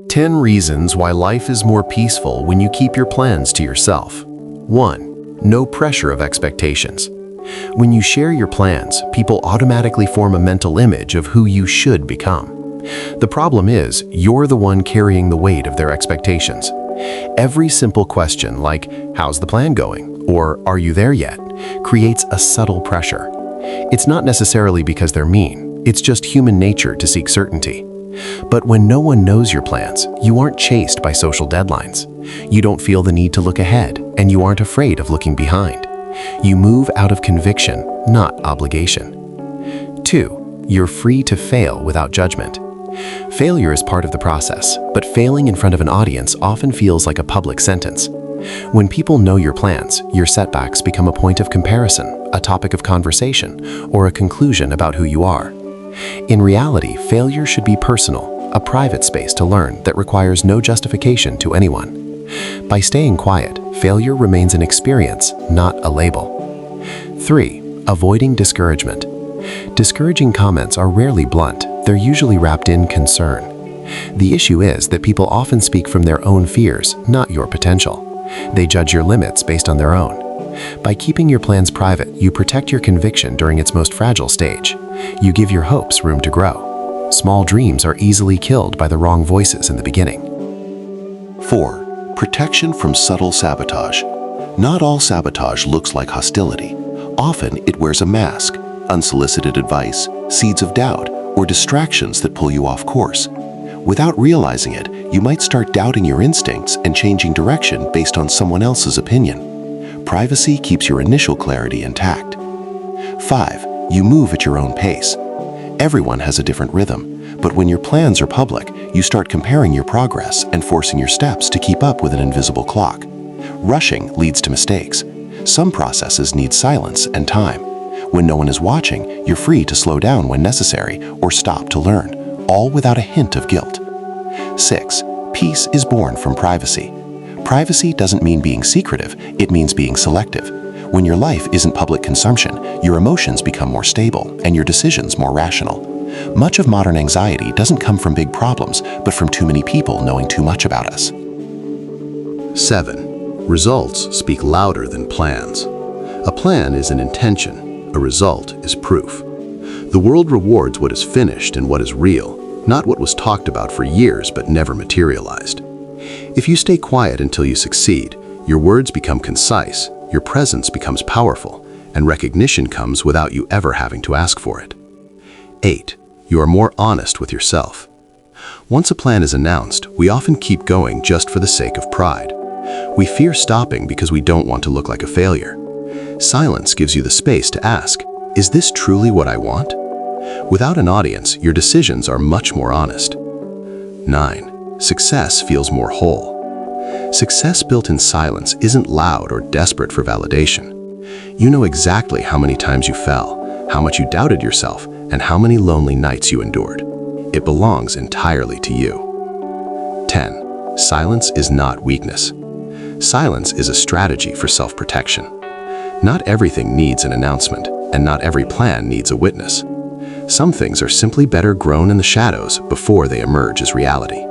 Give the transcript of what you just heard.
10 reasons why life is more peaceful when you keep your plans to yourself. 1. No pressure of expectations. When you share your plans, people automatically form a mental image of who you should become. The problem is, you're the one carrying the weight of their expectations. Every simple question like, "How's the plan going?" or "Are you there yet?" creates a subtle pressure. It's not necessarily because they're mean, it's just human nature to seek certainty. But when no one knows your plans, you aren't chased by social deadlines. You don't feel the need to look ahead, and you aren't afraid of looking behind. You move out of conviction, not obligation. 2. You're free to fail without judgment. Failure is part of the process, but failing in front of an audience often feels like a public sentence. When people know your plans, your setbacks become a point of comparison, a topic of conversation, or a conclusion about who you are. In reality, failure should be personal, a private space to learn that requires no justification to anyone. By staying quiet, failure remains an experience, not a label. 3. Avoiding discouragement. Discouraging comments are rarely blunt, they're usually wrapped in concern. The issue is that people often speak from their own fears, not your potential. They judge your limits based on their own. By keeping your plans private, you protect your conviction during its most fragile stage. You give your hopes room to grow. Small dreams are easily killed by the wrong voices in the beginning. 4. Protection from subtle sabotage. Not all sabotage looks like hostility. Often it wears a mask, unsolicited advice, seeds of doubt, or distractions that pull you off course. Without realizing it, you might start doubting your instincts and changing direction based on someone else's opinion. Privacy keeps your initial clarity intact. 5. You move at your own pace. Everyone has a different rhythm, but when your plans are public, you start comparing your progress and forcing your steps to keep up with an invisible clock. Rushing leads to mistakes. Some processes need silence and time. When no one is watching, you're free to slow down when necessary or stop to learn, all without a hint of guilt. 6. Peace is born from privacy. Privacy doesn't mean being secretive, it means being selective. When your life isn't public consumption, your emotions become more stable and your decisions more rational. Much of modern anxiety doesn't come from big problems, but from too many people knowing too much about us. 7. Results speak louder than plans. A plan is an intention. A result is proof. The world rewards what is finished and what is real, not what was talked about for years but never materialized. If you stay quiet until you succeed, your words become concise, your presence becomes powerful, and recognition comes without you ever having to ask for it. 8. You are more honest with yourself. Once a plan is announced, we often keep going just for the sake of pride. We fear stopping because we don't want to look like a failure. Silence gives you the space to ask, is this truly what I want? Without an audience, your decisions are much more honest. 9. Success feels more whole. Success built in silence isn't loud or desperate for validation. You know exactly how many times you fell, how much you doubted yourself, and how many lonely nights you endured. It belongs entirely to you. 10. Silence is not weakness. Silence is a strategy for self-protection. Not everything needs an announcement, and not every plan needs a witness. Some things are simply better grown in the shadows before they emerge as reality.